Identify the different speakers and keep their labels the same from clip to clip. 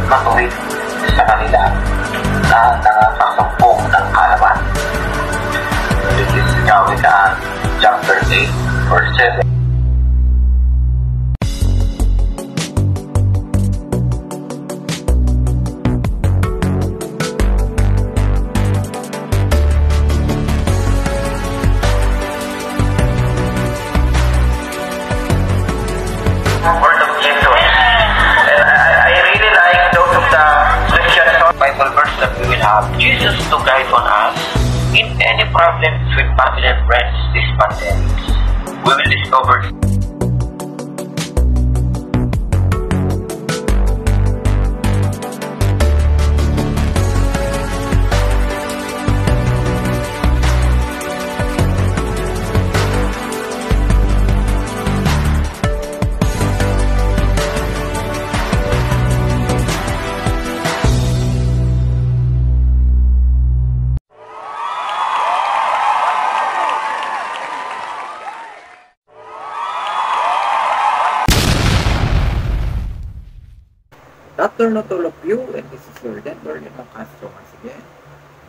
Speaker 1: matuwid sa kanila lahat ng pagsumpong ng kaalaman. This is Kawikaan chapter 8 verse 7. Word of Jesus. And I really like those of the Christian Bible verse that we will have Jesus to guide on us in any problems with family and friends this pandemic. We will discover
Speaker 2: Good afternoon to all of you, and this is your Denver Ninong Castro once again.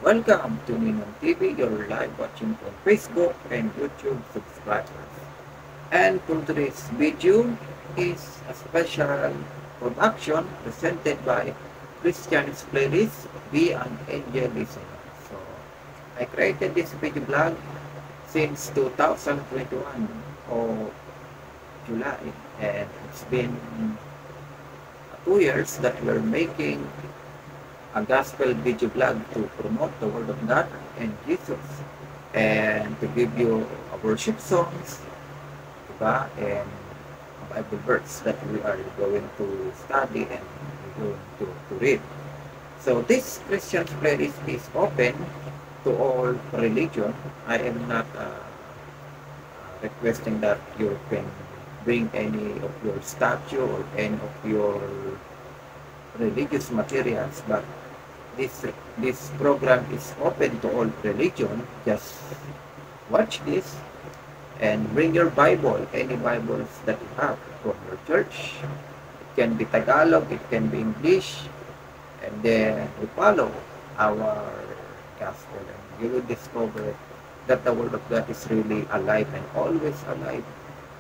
Speaker 2: Welcome to Ninong TV, your live watching on Facebook and YouTube subscribers. And for today's video is a special production presented by Christian's Playlist, Be an Angel Listener. So, I created this video blog since 2021 or July, and it's been 2 years that we're making a gospel video blog to promote the word of God and Jesus, and to give you a worship songs, diba? And a Bible verse that we are going to study and we're going to read. So this Christian's Playlist is open to all religion. I am not requesting that you can bring any of your statue or any of your religious materials, but this program is open to all religion. Just watch this and bring your Bible, any Bibles that you have from your church. It can be Tagalog, it can be English, and then we follow our gospel, and you will discover that the word of God is really alive and always alive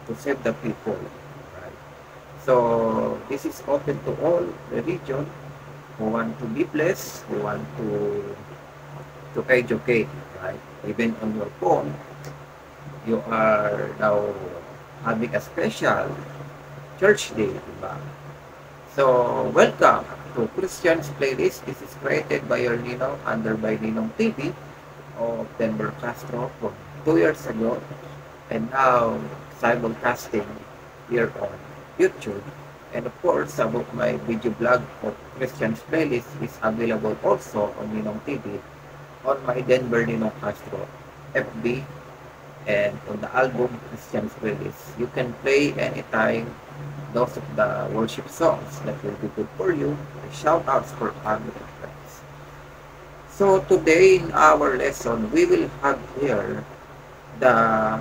Speaker 2: to save the people, right? So this is open to all religion who want to be blessed, who want to educate, right? Even on your phone, you are now having a special church day, diba? So welcome to Christian's Playlist. This is created by your Ninong, under by Ninong TV of Denver Castro from 2 years ago, and now simulcasting here on YouTube. And of course, about my video blog of Christian's Playlist is available also on Ninong TV, on my Denver Ninong Castro FB, and on the album Christian's Playlist. You can play anytime those of the worship songs that will be good for you, shout outs for family and friends. So today in our lesson, we will have here the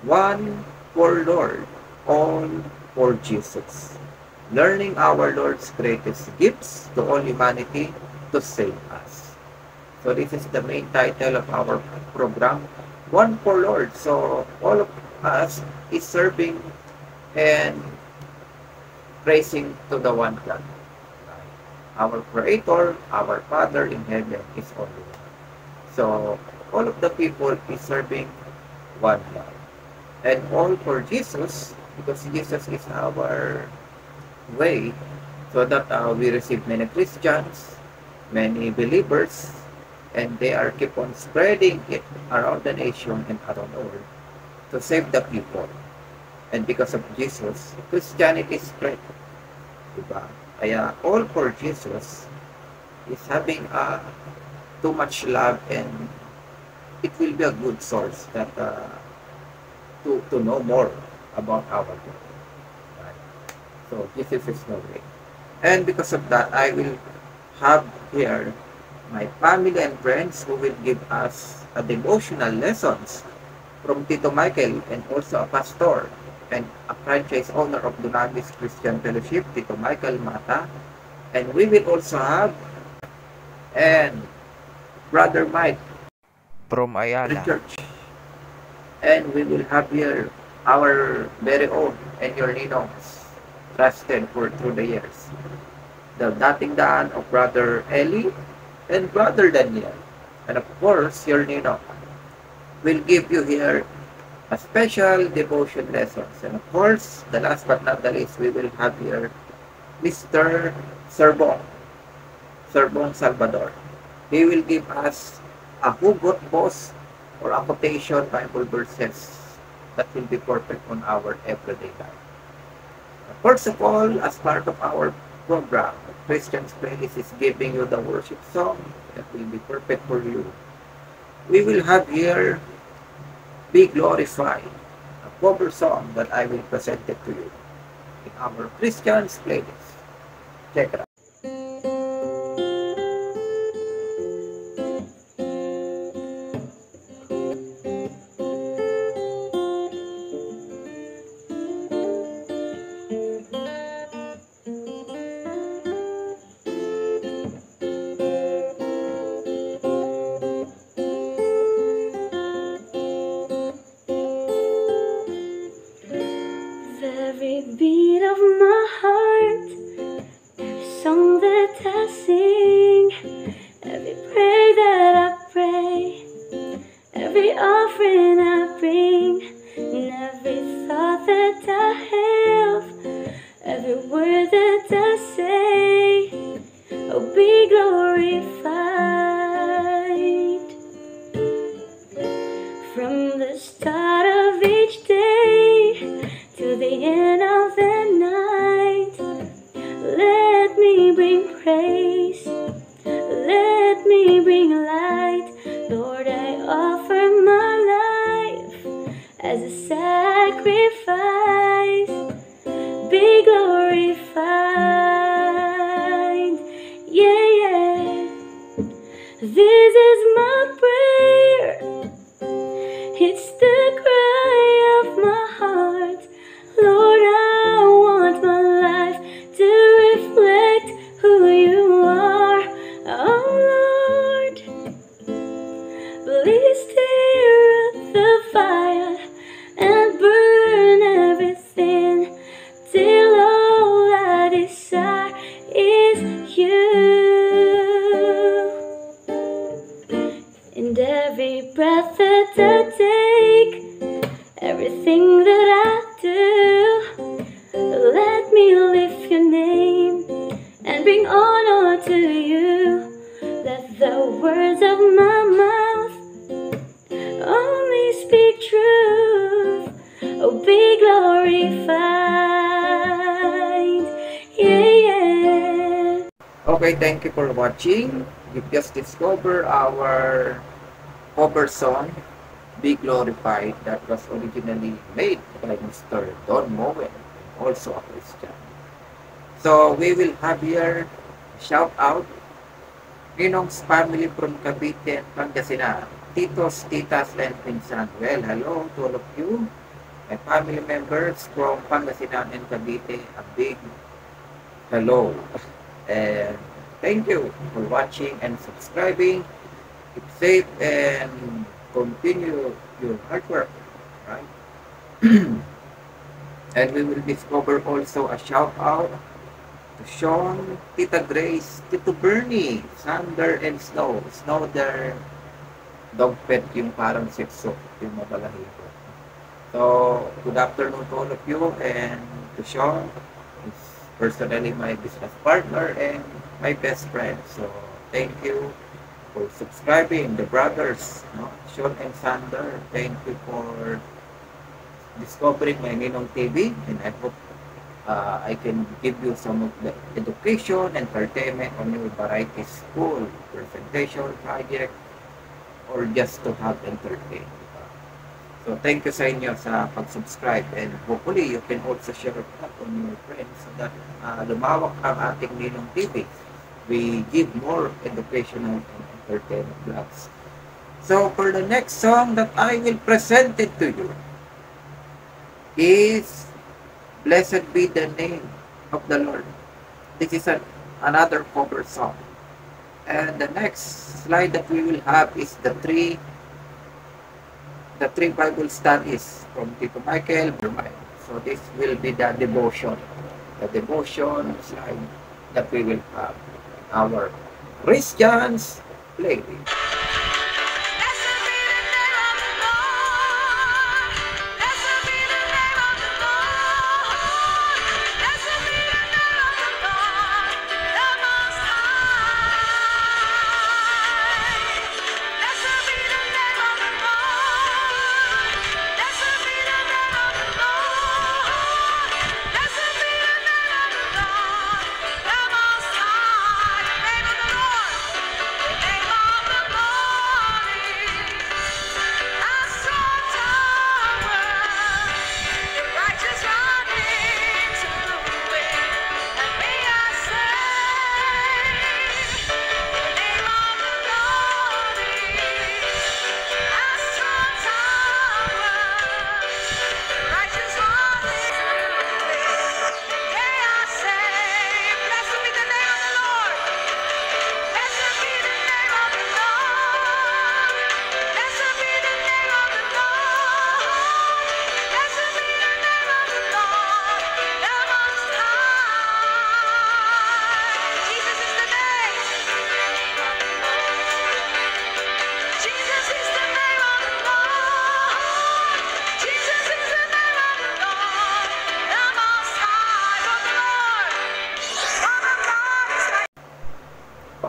Speaker 2: one for Lord, all for Jesus. Learning our Lord's greatest gifts to all humanity to save us. So this is the main title of our program, One for Lord. So all of us is serving and praising to the one God. Our Creator, our Father in heaven is only one. So all of the people is serving one God. And all for Jesus, because Jesus is our way, so that we receive many Christians, many believers, and they are keep on spreading it around the nation and around the world to save the people. And because of Jesus, Christianity spread, diba? Kaya all for Jesus is having too much love, and it will be a good source that to know more about our God. Right? So Jesus is no way. And because of that, I will have here my family and friends who will give us a devotional lessons from Tito Michael, and also a pastor and a franchise owner of Dunamis Christian Fellowship, Tito Michael Mata, And we will also have and Brother Mike
Speaker 3: from Ayala.
Speaker 2: Church. And we will have here our very own and your ninongs trusted for through the years. The dating daan of Brother Eli and Brother Daniel. And of course, your ninong will give you here a special devotion lessons. And of course, the last but not the least, we will have here Mr. Serbong Salvador. He will give us a hugot boss or a quotation Bible verses that will be perfect on our everyday life. First of all, as part of our program, Christian's Playlist is giving you the worship song that will be perfect for you. We will have here Be Glorified, a cover song that I will present it to you in our Christian's Playlist. Check it out.
Speaker 4: Every beat of my heart, every song that I sing, every prayer that I pray, every offering I bring, and every thought that I have, every word that I say, oh, be glorified. From the start of each day to the end of the night, let me bring praise, let me bring light. Lord, I offer my life as a sacrifice. Be glorified, yeah, yeah. This is my prayer, it's the cry of my heart. Lord, I want my life to reflect who you are. Oh Lord, please stir up the fire and burn everything till all I desire is you. And every breath that I take, everything that I do, let me lift your name and bring honor to you. Let the words of my mouth only speak truth. Oh, be glorified, yeah, yeah.
Speaker 2: Okay, thank you for watching. You just discovered our cover song, Be Glorified, that was originally made by Mr. Don Moen, also a Christian. So we will have here shout out Ninong's family from Cavite and Pangasinan, titos, titas, and pinsan. Well, hello to all of you, my family members from Pangasinan and Cavite. A big hello. And thank you for watching and subscribing. Keep safe and continue your hard work, right? And we will discover also a shout out to Sean, Tita Grace, Tito Bernie, Sander, and Snow. Snow, their dog pet, yung parang sexo, yung mabalahibo. So, good afternoon to all of you, and to Sean, is personally my business partner and my best friend. So, thank you for subscribing. The brothers, no? Sean and Sander, thank you for discovering my Ninong TV, and I hope I can give you some of the education, entertainment on your variety school, presentation, project, or just to have entertainment. So, thank you sa inyo sa pag-subscribe, and hopefully you can also share it on your friends so that lumawak ang ating Ninong TV. We give more educational and entertainment vlogs. So, for the next song that I will present it to you is Blessed Be the Name of the Lord. This is an another cover song. And the next slide that we will have is the three Bible studies from Tito Michael. So this will be the devotion slide that we will have in our Christians playlist.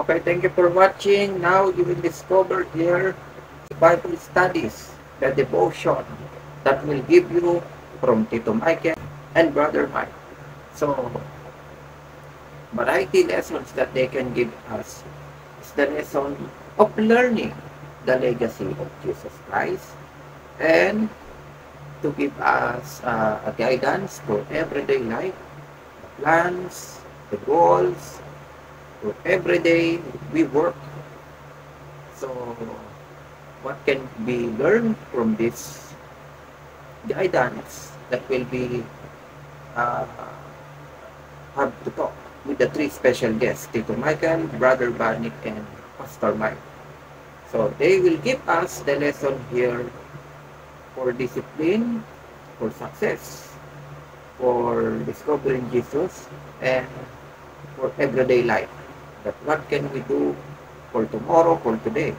Speaker 2: Okay, thank you for watching. Now you will discover here Bible studies, the devotion that will give you from Tito Michael and Brother Mike. So, variety lessons that they can give us is the lesson of learning the legacy of Jesus Christ and to give us a guidance for everyday life, the plans, the goals, for every day we work. So, what can be learned from this guidance that will be have to talk with the three special guests, Tito Michael, Brother Barnick, and Pastor Mike. So, they will give us the lesson here for discipline, for success, for discovering Jesus, and for everyday life. That what can we do for tomorrow, for today.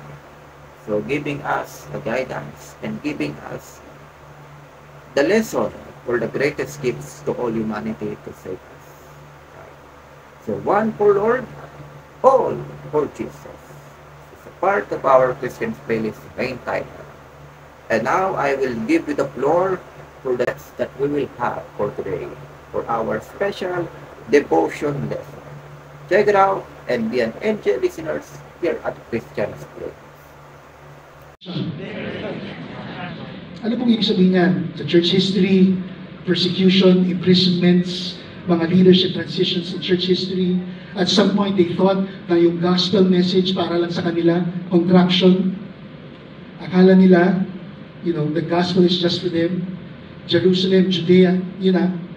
Speaker 2: So giving us a guidance and giving us the lesson for the greatest gifts to all humanity to save us. So one for Lord, all for Jesus. It's a part of our Christian playlist main title. And now I will give you the floor for that we will have for today, for our special devotion lesson. Check it out and be an angel listeners here at Christian's Place.
Speaker 5: Ano pong ibig sabihin niyan? Sa church history, persecution, imprisonments, mga leadership transitions in church history. At some point, they thought na yung gospel message para lang sa kanila, contraction. Akala nila, the gospel is just for them. Jerusalem, Judea,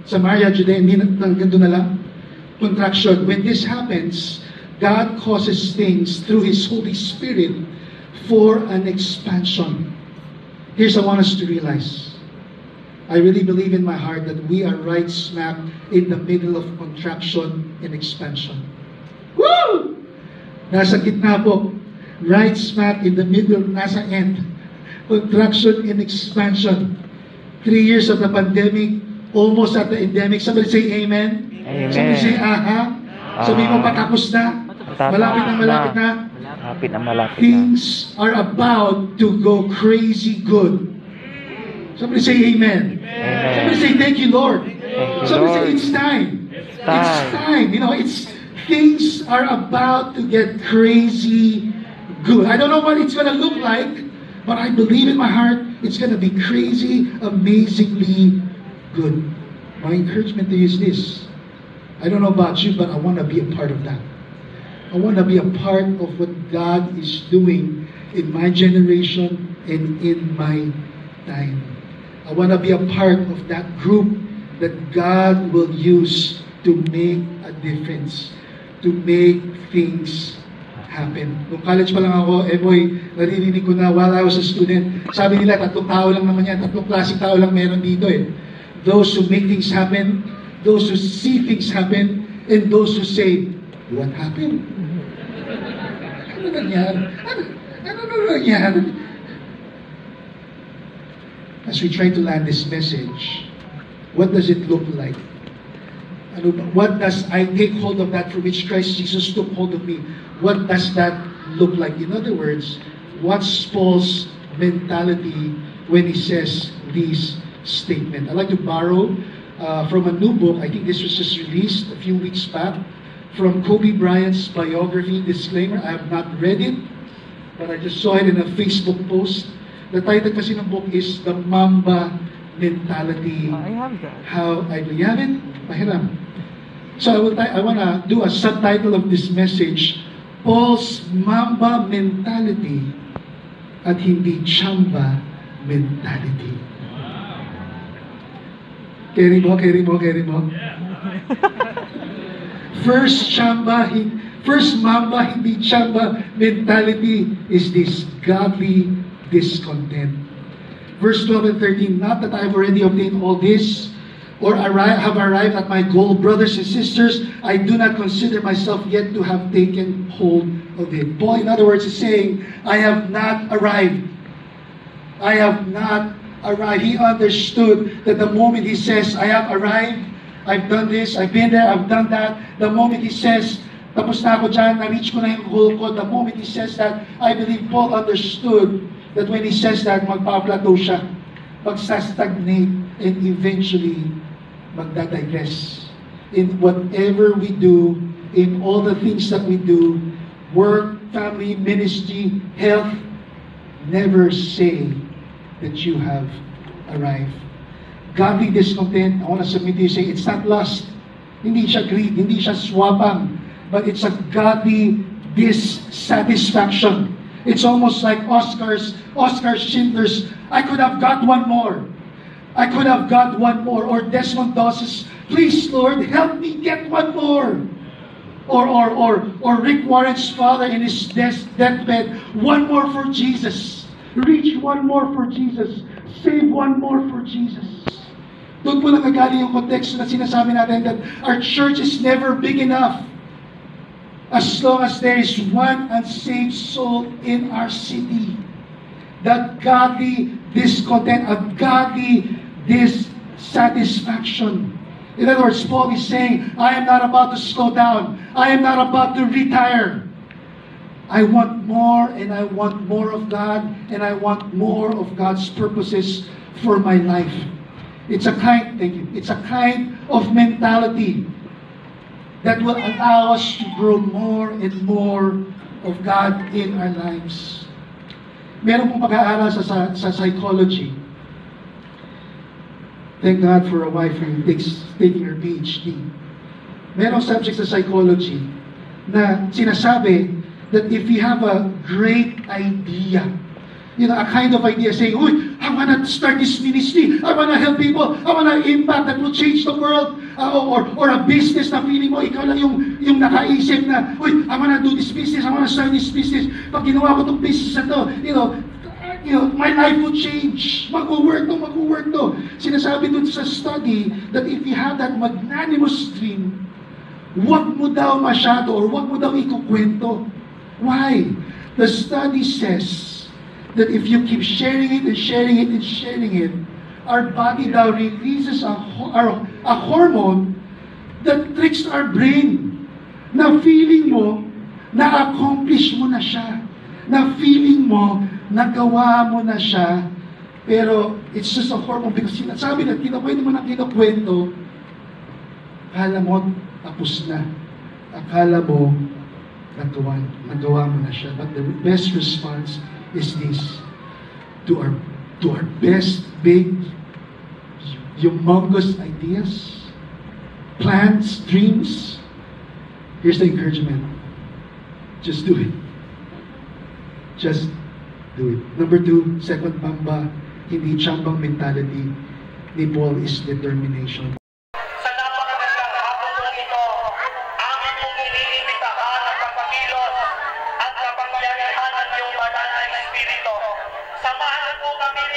Speaker 5: Samaria, Judea, hindi hanggang doon na lang. Contraction. When this happens, God causes things through His Holy Spirit for an expansion. Here's what I want us to realize. I really believe in my heart that we are right smack in the middle of contraction and expansion. Woo! Nasa gitna po. Right smack in the middle, nasa end. Contraction and expansion. 3 years of the pandemic, almost at the endemic. Somebody say amen.
Speaker 3: Amen.
Speaker 5: Somebody say aha. Sabi mo patapos na. Malapit na.
Speaker 3: Malapit na.
Speaker 5: Things are about to go crazy good. Somebody say amen.
Speaker 3: Amen.
Speaker 5: Somebody say thank you, Lord.
Speaker 3: Thank you,
Speaker 5: Somebody say
Speaker 3: Lord.
Speaker 5: it's time.
Speaker 3: time.
Speaker 5: It's time. Things are about to get crazy good. I don't know what it's going to look like, but I believe in my heart it's going to be crazy, amazingly good. My encouragement to you is this. I don't know about you, but I want to be a part of that. I want to be a part of what God is doing in my generation and in my time. I want to be a part of that group that God will use to make a difference, to make things happen. Nung college pa lang ako, boy, naririnig ko na while I was a student, sabi nila, 3 tao lang naman yan, 3 klaseng tao lang meron dito eh. Those who make things happen, those who see things happen, and those who say, what happened? Ano nangyari? Ano nangyari? As we try to land this message, what does it look like? What does I take hold of that for which Christ Jesus took hold of me? What does that look like? In other words, what's Paul's mentality when he says these statements? I'd like to borrow from a new book. I think this was just released a few weeks back from Kobe Bryant's biography. Disclaimer, I have not read it, but I just saw it in a Facebook post. The title kasi ng book is The Mamba Mentality.
Speaker 3: I have that.
Speaker 5: You have it? Pahiram. So I want to do a subtitle of this message, Paul's Mamba Mentality at hindi Chamba Mentality. Carry mo. First Mamba, hindi Chamba mentality is this godly discontent. Verse 12 and 13, not that I have already obtained all this, or have arrived at my goal, brothers and sisters, I do not consider myself yet to have taken hold of it. Paul, in other words, is saying, I have not arrived. I have not arrived. He understood that the moment he says, I have arrived, I've done this, I've been there, I've done that, the moment he says, tapos na ako dyan, na-reach ko na yung goal ko, the moment he says that, I believe Paul understood that when he says that, magpa-plateau siya, magsa-stagnate, and eventually, magdadigress. In whatever we do, in all the things that we do, work, family, ministry, health, never say that you have arrived. Godly discontent, I want to submit to you, say, it's not lust. Hindi siya greed, hindi siya swabang, but it's a godly dissatisfaction. It's almost like Oscar Schindler's, I could have got one more. I could have got one more. Or Desmond Doss's, please Lord, help me get one more. Or Rick Warren's father in his deathbed, one more for Jesus. Reach one more for Jesus. Save one more for Jesus. Doon po nagagaling yung context na sinasabi natin that our church is never big enough as long as there is one unsaved soul in our city. That godly discontent, a godly dissatisfaction. In other words, Paul is saying, I am not about to slow down. I am not about to retire. I want more, and I want more of God, and I want more of God's purposes for my life. It's a kind of mentality that will allow us to grow more and more of God in our lives. Meron pong pag-aaral sa psychology. Thank God for a wife who taking her PhD. Merong subject sa psychology na sinasabi that if you have a great idea, a kind of idea saying, uy, I want to start this ministry, I want to help people, I want to impact that will change the world, or a business na feeling mo, ikaw lang yung nakaisip na, uy, I want to do this business, I want to start this business, pag ginawa ko itong business na to, my life will change, mag-work to. Sinasabi dun sa study that if you have that magnanimous dream, wag mo daw masyado, or wag mo daw ikukwento. Why? The study says that if you keep sharing it, our body now releases a hormone that tricks our brain. Na feeling mo, na-accomplish mo na siya. Na feeling mo, nagawa mo na siya. Pero it's just a hormone because sinasabi na kinakwento mo na kinakwento, akala mo tapos na. Akala mo nagawa mo na siya. But the best response is this: to our best big humongous ideas, plans, dreams, here's the encouragement: just do it. Just do it. Number 2, second Mamba, hindi chambang mentality ni Paul is determination.
Speaker 1: Sa napakagandang hapon po ito, amin pong ililimit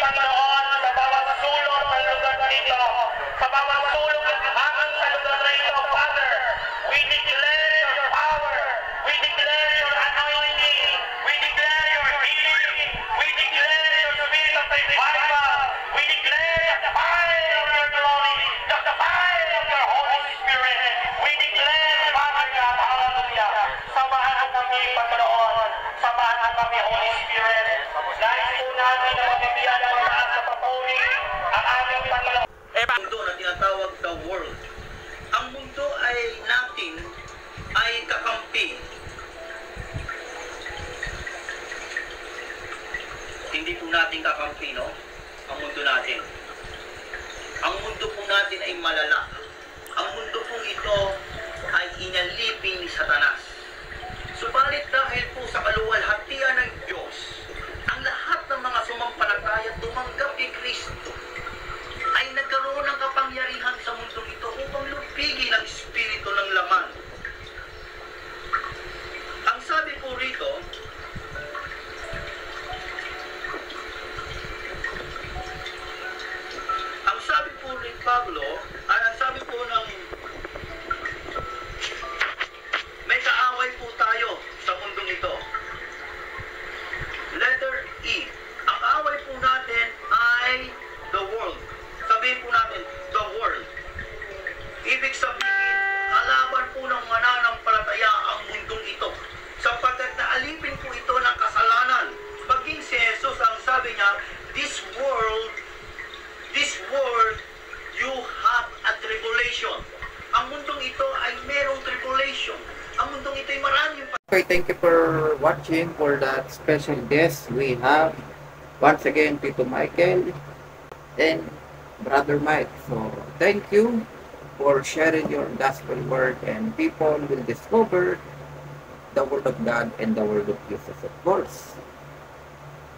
Speaker 1: Panginoon, sa bawat sulok ng lugar dito, sa bawat sulok ng hanggang sa lugar na ito, Father, we declare your power, we declare your anointing, we declare your healing, we declare your spirit of revival, we declare the fire of your glory, the fire of your Holy Spirit, we declare, Father God, hallelujah, samahan mo kami, Panginoon, samahan mo kami, Holy Spirit, nais po namin na mabibigyan ng mga sa papuri ang aming Panginoon.
Speaker 6: Mundo na tinatawag the world. Ang mundo ay natin ay kakampi. Hindi po natin kakampi, no? Ang mundo natin. Ang mundo po natin ay malala. Ang mundo po ito ay inalipin ni Satanas. Subalit dahil po sa kaluwalhatian ng Diyos, ang lahat ng mga sumampalataya tumanggap kay Kristo ay nagkaroon ng kapangyarihan sa mundong ito upang lupigin ang espiritu ng laman. Ang sabi po rito, ni Pablo, ay ang sabi po ng may kaaway po tayo sa mundong ito. Letter E. Ang kaaway po natin ay the world. Sabihin po natin, the world. Ibig sabihin, kalaban po ng mananampalataya ang mundong ito. Sapagkat naalipin po ito ng kasalanan. Maging si Jesus, ang sabi niya, this world, you have a tribulation. Ang mundong ito ay merong tribulation. Ang mundong ito ay maraming.
Speaker 2: Okay, thank you for watching for that special guest. We have once again Tito Michael and Brother Mike. So thank you for sharing your gospel word, and people will discover the word of God and the word of Jesus, of course.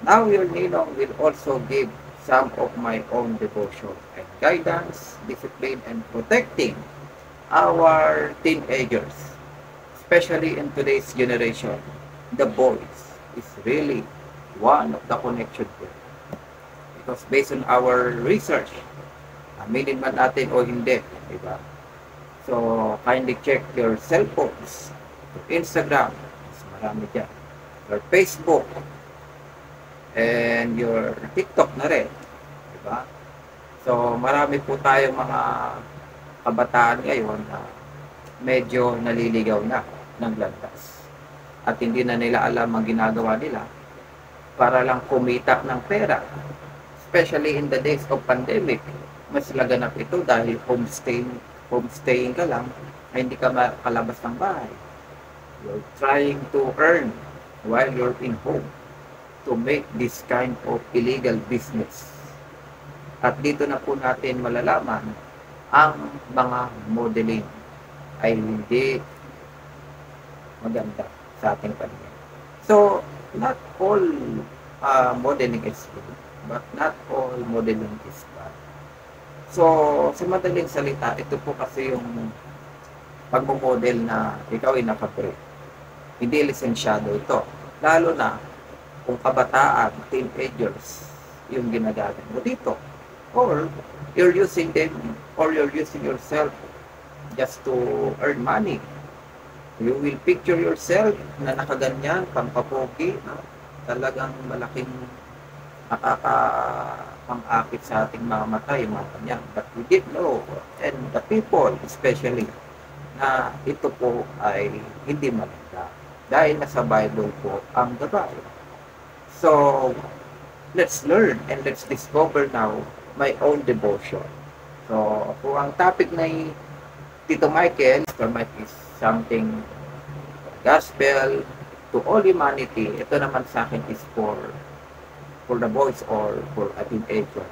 Speaker 2: Now your Ninong will also give some of my own devotion and guidance, discipline, and protecting our teenagers, especially in today's generation. The boys is really one of the connection there. Because based on our research, aminin man natin o hindi, diba? So, kindly check your cell phones, your Instagram, mas marami dyan, your Facebook, and your TikTok na rin, diba? So, marami po tayong mga kabataan ngayon na medyo naliligaw na ng landas. At hindi na nila alam ang ginagawa nila para lang kumita ng pera. Especially in the days of pandemic, mas laganap ito dahil homestaying ka lang, ay hindi ka makalabas ng bahay. You're trying to earn while you're in home to make this kind of illegal business. At dito na po natin malalaman ang mga modeling ay hindi maganda sa ating paningin. So, not all modeling is good, but not all modeling is bad. So, sa madaling salita, ito po kasi yung pagmomodel na ikaw ay nakabre. Hindi lisensyado ito. Lalo na kung kabataan, teenagers, yung ginagamit mo dito. Or, you're using them, or you're using yourself just to earn money. You will picture yourself na nakaganyan, pampapogi, no? Talagang malaking makakapang-akit sa ating mga mata, yung mga kanyan. But we did know, and the people especially, na ito po ay hindi maganda. Dahil nasa Bible po ang gabay. So, let's learn and let's discover now my own devotion. So, kung ang topic na Tito Michael, is something gospel to all humanity, ito naman sa akin is for the boys or for a teenager.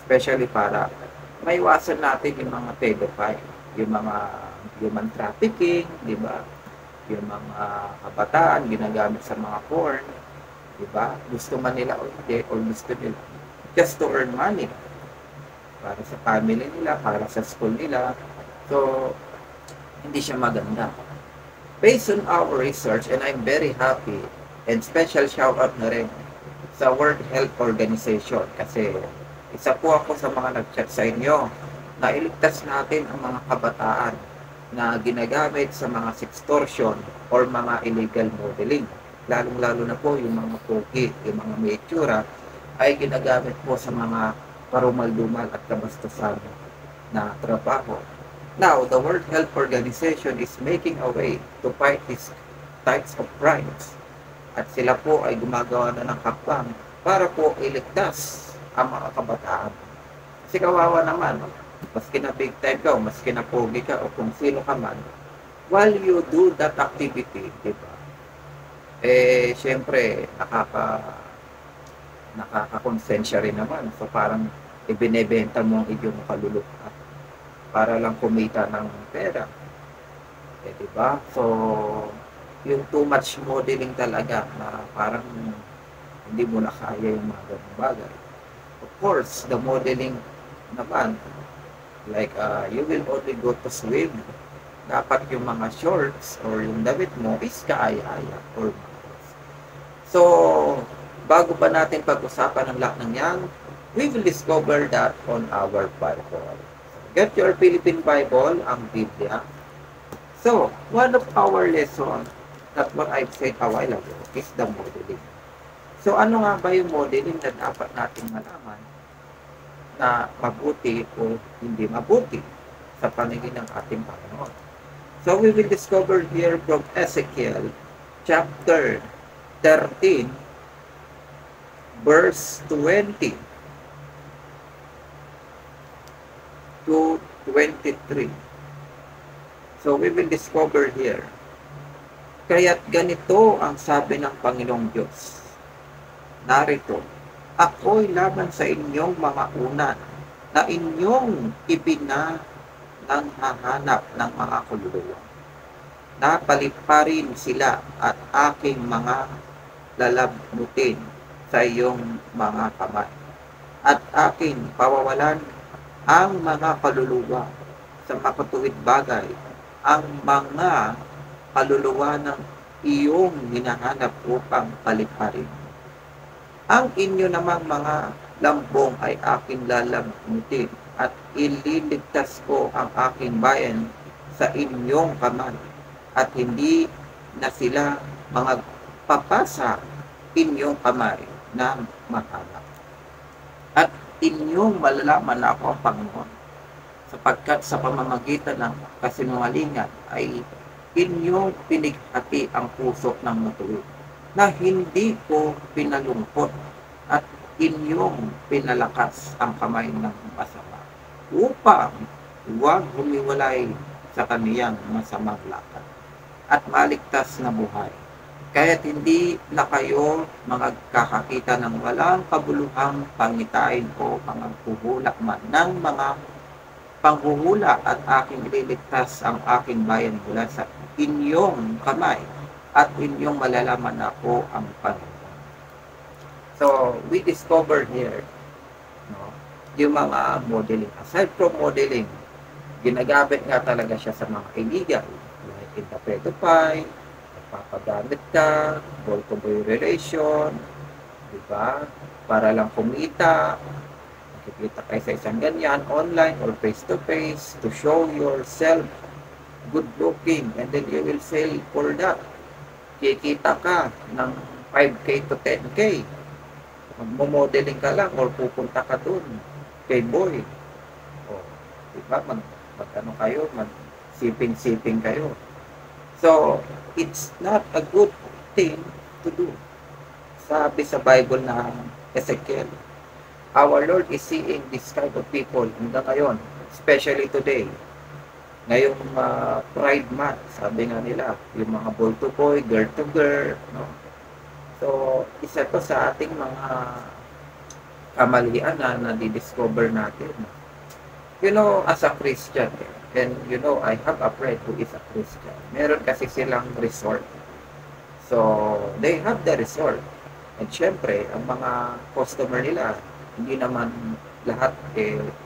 Speaker 2: Especially para maiwasan natin yung mga pedophile, yung mga human trafficking, di ba? Yung mga kabataan ginagamit sa mga porn, di ba? Gusto man nila o hindi, or gusto nila just to earn money para sa family nila, para sa school nila. So, hindi siya maganda. Based on our research, and I'm very happy, and special shout out na rin sa World Health Organization kasi isa po ako sa mga nag-chat sa inyo na iligtas natin ang mga kabataan na ginagamit sa mga sextortion or mga illegal modeling. Lalong-lalo na po yung mga pogi, yung mga may itsura ay ginagamit po sa mga parumal-dumal at kabastusan na trabaho. Now, the World Health Organization is making a way to fight these types of crimes. At sila po ay gumagawa na ng hakbang para po iligtas ang mga kabataan. Kasi kawawa naman, maski na big time ka, maski na pogi ka, o kung sino ka man, while you do that activity, di ba? Eh, syempre, nakakakonsensya rin naman. So, parang ibinebenta mo ang iyong kaluluwa para lang kumita ng pera. Eh, di ba? So, yung too much modeling talaga na parang hindi mo na kaya yung mga ganung bagay. Of course, the modeling naman, like you will only go to swim. Dapat yung mga shorts or yung damit mo is kaaya-aya or maros. So, bago pa natin pag-usapan ang lahat ng yan, we will discover that on our Bible. Get your Philippine Bible, ang Biblia. So, one of our lessons that what I've said a while ago is the modeling. So, ano nga ba yung modeling na dapat natin malaman na mabuti o hindi mabuti sa paningin ng ating Panginoon? So, we will discover here from Ezekiel chapter 13 verse 20 to 23. So, we will discover here. Kaya't ganito ang sabi ng Panginoong Diyos. Narito, ako'y laban sa inyong mga unan na inyong ipinananghahanap ng mga kaluluwa. Napaliparin sila at aking mga lalabnutin sa iyong mga kamay. At aking pawawalan ang mga kaluluwa sa makatuwid bagay, ang mga kaluluwa ng iyong hinahanap upang paliparin. Ang inyo namang mga lambong ay aking lalabnutin at ililigtas ko ang aking bayan sa inyong kamay at hindi na sila mga papasa inyong kamay ng mahanap. At inyong malalaman na ako ang Panginoon sapagkat sa pamamagitan ng kasinungalingan ay inyong pinighati ang puso ng matuwid na hindi ko pinalungkot at inyong pinalakas ang kamay ng masama upang huwag humiwalay sa kaniyang masamang lakad at maligtas na buhay. Kaya't hindi na kayo magkakakita ng walang kabuluhang pangitain o panghuhula man ng mga panghuhula at aking ililigtas ang aking bayan mula sa inyong kamay at inyong malalaman na ako ang Panginoon. So, we discovered here yung mga modeling. Aside from modeling, ginagamit nga talaga siya sa mga illegal. Like in the pedophile, nagpapagamit ka, boy-to-boy relation, diba? Para lang kumita, nakikita kayo sa isang ganyan, online or face-to-face, to show yourself good looking, and then you will sell for that. Kikita ka ng 5K to 10K. Magmo-modeling ka lang or pupunta ka dun kay boy. O, diba? Mag-ano kayo, mag-siping-siping kayo. So, it's not a good thing to do. Sabi sa Bible na Ezekiel, our Lord is seeing this kind of people hanggang ngayon, especially today. Ngayong Pride Month, sabi nga nila, yung mga boy to boy, girl to girl, no? So, isa to sa ating mga kamalian na nadidiscover natin. You know, as a Christian, and you know, I have a friend who is a Christian. Meron kasi silang resort. So, they have the resort. And syempre, ang mga customer nila, hindi naman lahat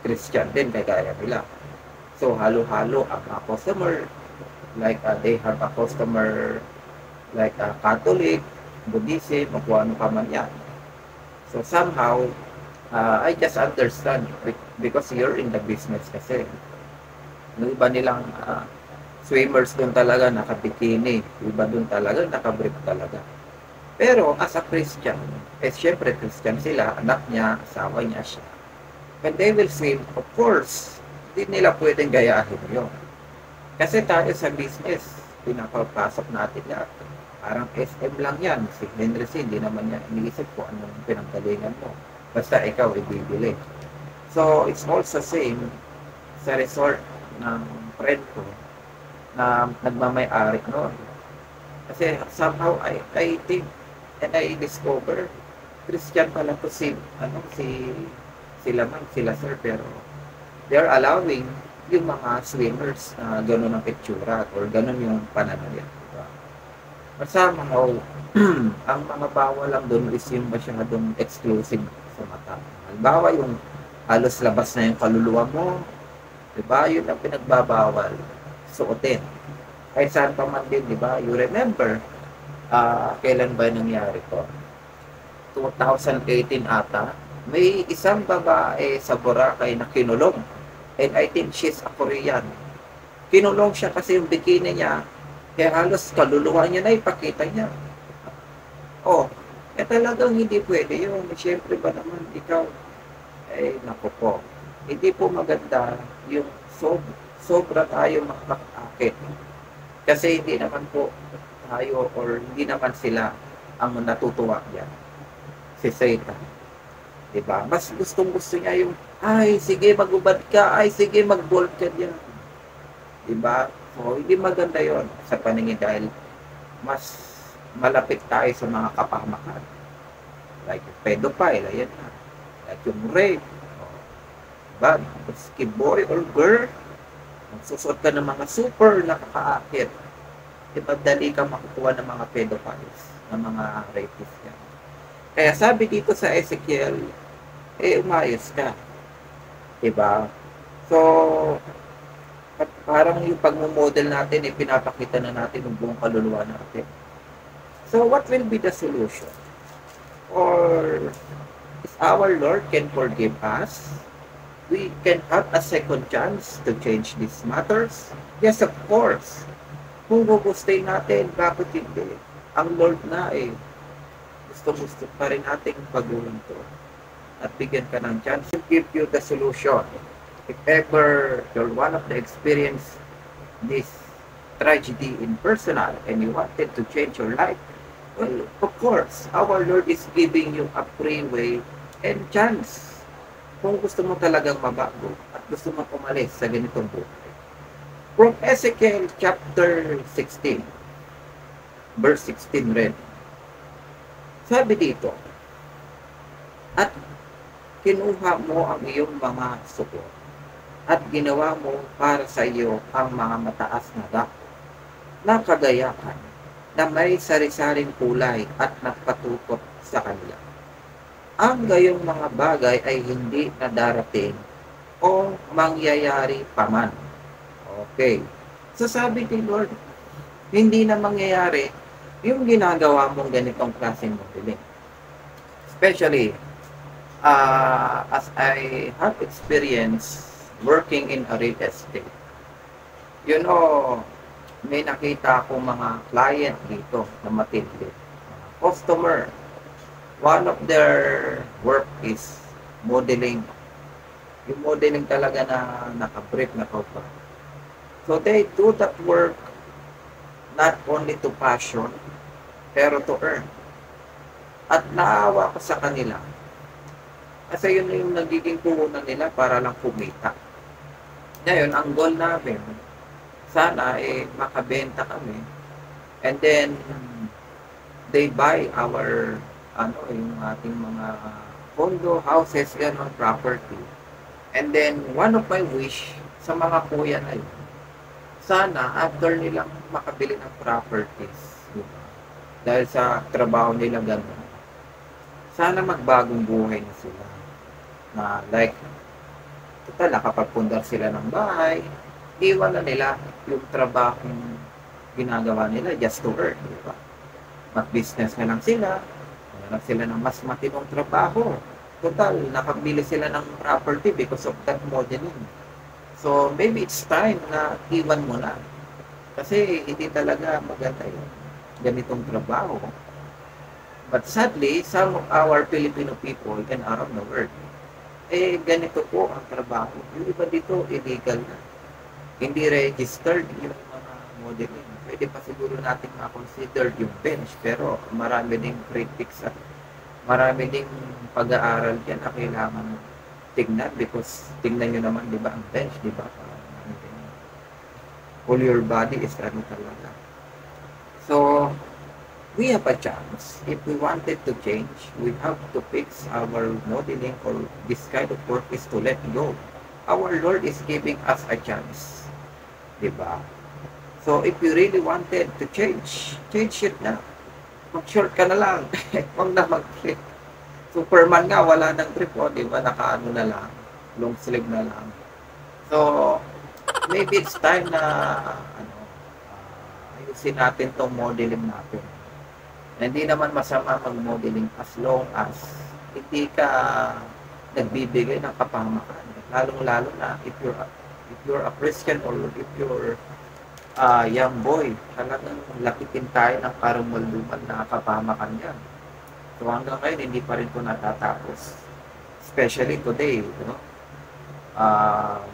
Speaker 2: Christian din, kagaya nila. So, halo-halo ang mga customer. Like, they have a customer like Catholic, Buddhism, o kung ano ka man yan. So somehow, I just understand because you're in the business kasi. Yung iba nilang swimmers doon talaga nakabikini, yung iba doon talaga nakabrief talaga. Pero as a Christian, syempre Christian sila, anak niya, asawa niya siya. When they will swim, of course, hindi nila pwedeng gayahin yun. Kasi tayo sa business, pinapapasok natin lahat. Parang SM lang yan. Si Henry C, hindi naman niya iniisip ko anong pinanggalingan mo. Basta ikaw ibibili. So, it's also same sa resort ng friend ko na nagmamay-ari noon. Kasi somehow I think and I discover Christian pala to sila sir, pero they're allowing yung mga swimmers na gano'n ang itsura or gano'n yung pananalit. Diba? But somehow, ang mga bawal lang doon is yung masyadong exclusive sa mata. Halimbawa yung halos labas na yung kaluluwa mo, diba? Yun ang pinagbabawal suotin. Kahit saan pa man din, diba? You remember, kailan ba nangyari to? 2018 ata, may isang babae sa Boracay na kinulong. And I think she's a Korean. Kinulong siya kasi yung bikini niya, kaya halos kaluluwa niya na ipakita niya. Oh, talagang hindi pwede yun. Siyempre ba naman ikaw, naku po, hindi po maganda yung sobra tayo makakakit. Kasi hindi naman po tayo or hindi naman sila ang natutuwa yan. Si Satan. Diba? Mas gustong-gusto niya yung, ay, sige, magubad ka, ay, sige, mag-bolt ka dyan. Diba? So, hindi maganda yon sa paningin dahil mas malapit tayo sa mga kapahamakan. Like yung pedophile, ayan na. Like yung rape. Diba? Maski boy or girl, magsusot ka ng mga super nakakaakit. Diba, dali ka makukuha ng mga pedophiles, ng mga rapists yan. Kaya sabi dito sa Ezekiel, umayos ka. Diba? So, parang yung pagmumodel natin, pinapakita na natin yung buong kaluluwa natin. So, what will be the solution? Or, is our Lord can forgive us? We can have a second chance to change these matters? Yes, of course. Kung gugustuhin natin, bakit hindi? Ang Lord na gusto pa rin nating baguhin to. At bigyan ka ng chance to give you the solution. If ever you're one of the experience this tragedy in personal and you wanted to change your life, well, of course, our Lord is giving you a free way and chance. Kung gusto mo talagang mabago at gusto mo umalis sa ganitong buhay. From Ezekiel chapter 16, verse 16 rin. Sabi dito, at kinuha mo ang iyong mga suko at ginawa mo para sa iyo ang mga mataas na dako na kagayahan na may sari-saring kulay at nagpatutok sa kanila. Ang gayong mga bagay ay hindi na darating o mangyayari paman. Okay. So sabi ni Lord, hindi na mangyayari yung ginagawa mong ganitong klaseng modeling. Especially, as I have experience working in a real estate. You know, may nakita akong mga client dito na matindi. Customer, one of their work is modeling. Yung modeling talaga na nakabrief na kaupa. So they do that work not only to passion, pero to earn. At naawa ko sa kanila. Kasi yun yung nagiging puhunan nila para lang kumita. Ngayon, ang goal namin, sana makabenta kami. And then, they buy our, yung ating mga condo, houses, gano'n, property. And then, one of my wish sa mga kuya na yun, sana after nilang makabili ng properties, diba? Dahil sa trabaho nila gano'n, sana magbagong buhay na sila. Na like, total, nakapagpundar sila ng bahay, iwan na nila yung trabahong ginagawa nila just to earn, diba? Mag-business na lang sila, hanap sila ng mas matinong trabaho. Total, nakabili sila ng property because of that modeling. So, maybe it's time na iwan mo na. Kasi hindi talaga maganda yung ganitong trabaho. But sadly, some of our Filipino people and around the world, ganito po ang trabaho. Yung iba dito, illegal na. Hindi registered yung mga modeling. Pwede pa siguro natin ma-consider yung bench, pero marami ding critics at marami ding pag-aaral dyan na kailangan tignan because tignan nyo naman, di ba, ang bench, di ba? All your body is ano talaga. So, we have a chance. If we wanted to change, we have to fix our modeling or this kind of work is to let go. Our Lord is giving us a chance. Diba? So, if you really wanted to change it na. Mag-short ka na lang. Huwag na mag-click. Superman nga, wala nang grip. O, diba? Naka-ano na lang. Long sleeve na lang. So, maybe it's time na ayusin natin tong modeling natin. Hindi naman masama mag-modeling as long as hindi ka nagbibigay ng kapahamakan. Lalong-lalo na if you're a Christian or if you're a young boy, talagang lapitin tayo ng karumalduman na kapahamakan yan. So hanggang ngayon, hindi pa rin ito natatapos. Especially today, you know?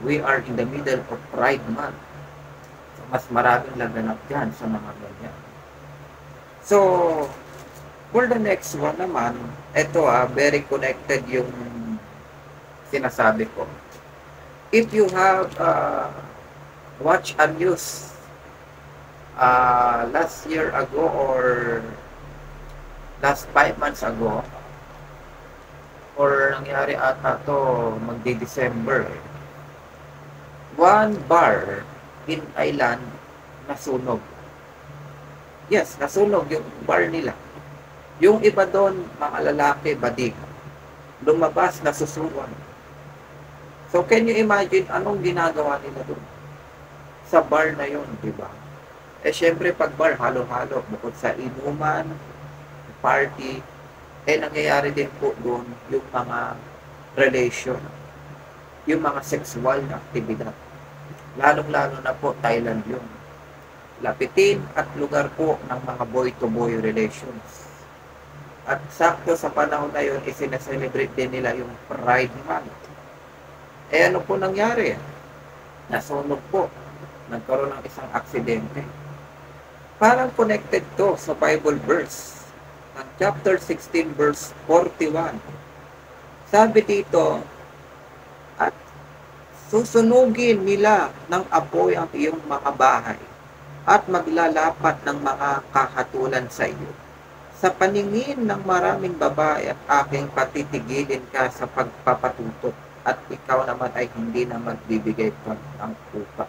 Speaker 2: We are in the middle of Pride Month. So, mas maraming laganap dyan sa mga ganyan. So, for the next one naman, ito very connected yung sinasabi ko. If you have watched a news last year ago or last 5 months ago, or nangyari ata to magdi-December, one bar in Thailand nasunog. Yes, nasunog yung bar nila. Yung iba doon, mga lalaki, badig. Lumabas, nasusuwan. So, can you imagine anong ginagawa nila doon? Sa bar na yun, di ba? Syempre, pag bar, halo-halo. Bukod sa inuman, party, nangyayari din po doon yung mga relation, yung mga sexual na aktibidad. Lalong-lalo na po, Thailand yun. Lapitin at lugar po ng mga boy-to-boy relations. At sakto sa panahon na yun, isinaselebrate din nila yung Pride Month. Ano po nangyari? Nasunog po. Nagkaroon ng isang aksidente. Parang connected to sa Bible verse. Ng chapter 16 verse 41. Sabi dito, at susunugin nila ng apoy ang iyong mga bahay at maglalapat ng mga kahatulan sa iyo. Sa paningin ng maraming babae at aking patitigilin ka sa pagpapatutok at ikaw naman ay hindi na magbibigay pa ng upa.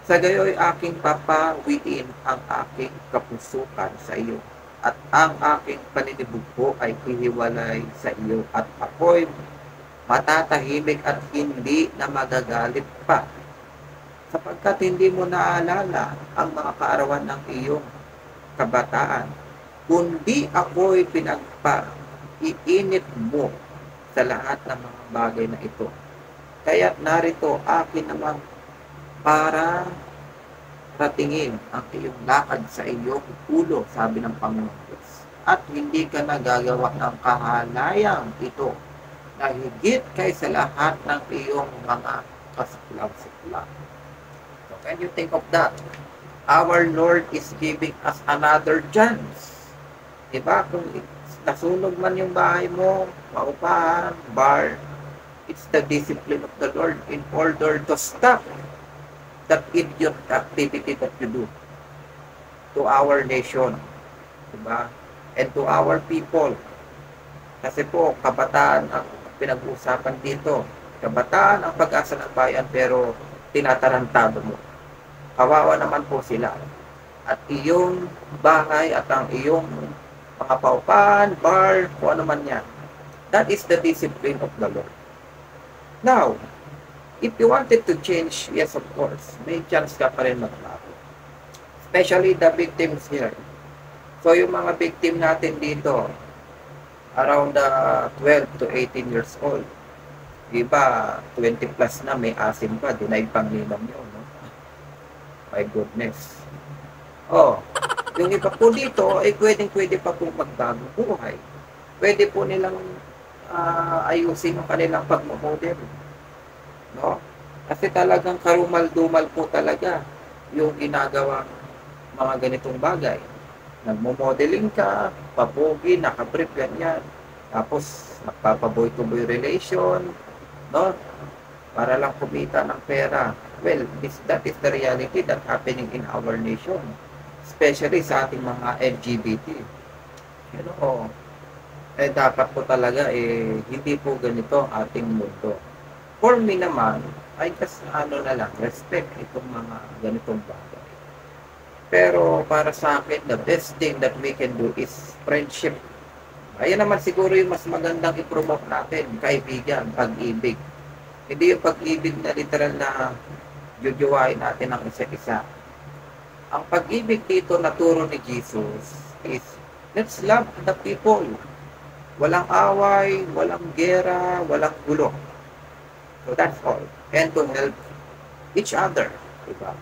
Speaker 2: Sa gayoy aking papawiin ang aking kapusukan sa iyo at ang aking paninibugho ay hihiwalay sa iyo at ako'y matatahimik at hindi na magagalit pa. Sapagkat hindi mo naalala ang mga kaarawan ng iyong kabataan, kundi ako'y pinagpaiinit mo sa lahat ng mga bagay na ito. Kaya't narito akin naman para ratingin ang iyong lakad sa iyong ulo, sabi ng Panginoon Diyos. At hindi ka nagagawa ng kahalayang ito na higit kaysa lahat ng iyong mga kasiklam-siklam. So, can you think of that? Our Lord is giving us another chance. Diba? Kung nasunog man yung bahay mo, paupahan, bar, it's the discipline of the Lord in order to stop that idiot activity that you do to our nation. Diba? And to our people. Kasi po, kabataan ang pinag-uusapan dito. Kabataan ang pag-asa ng bayan pero tinatarantado mo. Kawawa naman po sila. At iyong bahay at ang iyong mga paupahan, bar, kung ano man yan. That is the discipline of the Lord. Now, if you wanted to change, yes, of course, may chance ka pa rin magbago. Especially the victims here. So, yung mga victim natin dito, around 12 to 18 years old. Iba, 20 plus na, may asim pa, dinaig pang ninang yun, no? My goodness. Oh, yung iba po dito, ay pwede pa po magbagong buhay. Pwede po nilang ayusin yung kanilang pagmamodel, no? Kasi talagang karumal-dumal po talaga yung ginagawang mga ganitong bagay. Nagmo-modeling ka, papogi, nakabrief, ganyan. Tapos, magpapaboy-to-boy relation, no? Para lang kumita ng pera. Well, that is the reality that happening in our nation. Especially sa ating mga LGBT. You know, dapat po talaga, hindi po ganito ang ating mundo. For me naman, I just, respect itong mga ganitong bagay. Pero para sa akin, the best thing that we can do is friendship. Ayan naman siguro yung mas magandang i-promote natin, kaibigan, pag-ibig. Hindi yung pag-ibig na literal na jujuwain natin ang isa-isa. Ang pag-ibig dito na turo ni Jesus is, let's love the people. Walang away, walang gera, walang gulo. So that's all. And to help each other. Diba?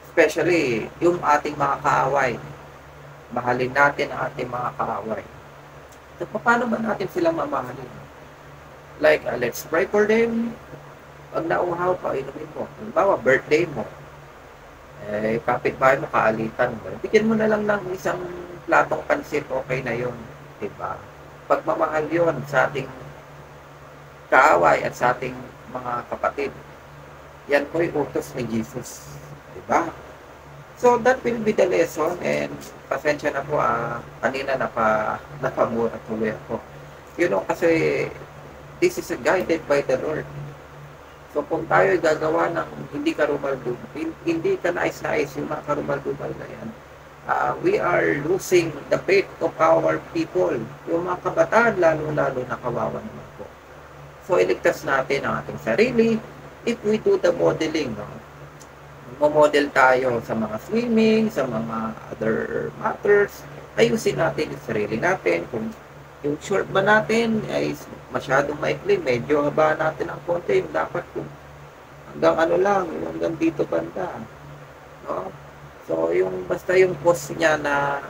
Speaker 2: Especially yung ating mga kaaway. Mahalin natin ang ating mga kaaway. So, paano ba natin sila mamahalin? Like, let's pray for them. Pag nauhaw pa, inumin mo. Halimbawa, birthday mo. Kapitbahay mo, kaalitan mo. Bigyan mo na lang ng isang platong pansit, okay na yun. Diba? Pagmamahal yun sa ating kaaway at sa ating mga kapatid. Yan po yung utos ni Jesus. Diba? So, that will be the lesson, and pasensya na po, kanina napamura tuloy ako. You know, kasi this is guided by the Lord. So, kung tayo gagawa ng hindi karumal-dumal, hindi ka nais-nais yung mga karumal-dumal na yan, we are losing the faith of our people. Yung mga kabataan, lalo-lalo na kawawa naman po. So, iligtas natin ang ating sarili if we do the modeling, no? Model tayo sa mga swimming, sa mga other matters, ayusin natin yung sarili natin. Kung yung short ba natin ay masyadong maikli, medyo haba natin ang konti, yung dapat kung hanggang hanggang dito banda. No? So, yung basta yung post niya na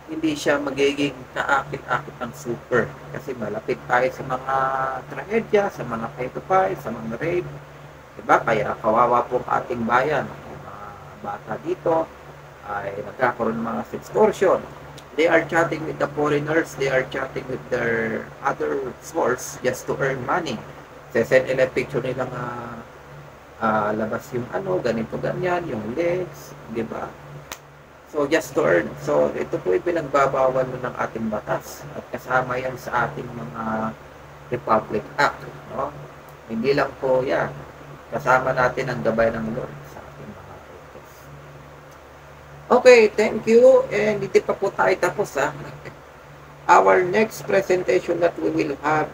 Speaker 2: hindi siya magiging kaakit-akit ng super. Kasi malapit tayo sa mga trahedya, sa mga pedophiles, sa mga rape. Diba? Kaya kawawa po ang ating bayan. Yung mga bata dito ay nagkakaroon ng mga extortion. They are chatting with the foreigners. They are chatting with their other source just to earn money. Sesend nila picture nilang labas yung ganito, ganyan, yung legs. Diba? So, just to earn. So, ito po yung pinagbabawal ng ating batas. At kasama yan sa ating mga Republic Act. No? Hindi lang po yan. Kasama natin ang gabay ng Lord sa ating mga utos. Okay, thank you. And hindi pa po tayo tapos, ha. Our next presentation that we will have,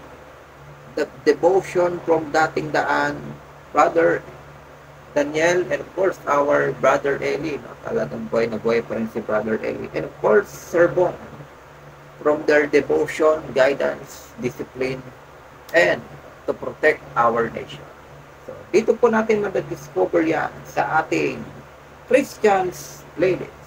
Speaker 2: the devotion from Dating Daan, Brother Daniel, and of course, our Brother Eli. No? Talagang buhay na buhay pa rin si Brother Eli. And of course, Sir Bong, from their devotion, guidance, discipline, and to protect our nation. So, dito po natin madadiscover yan sa ating Christians playlist.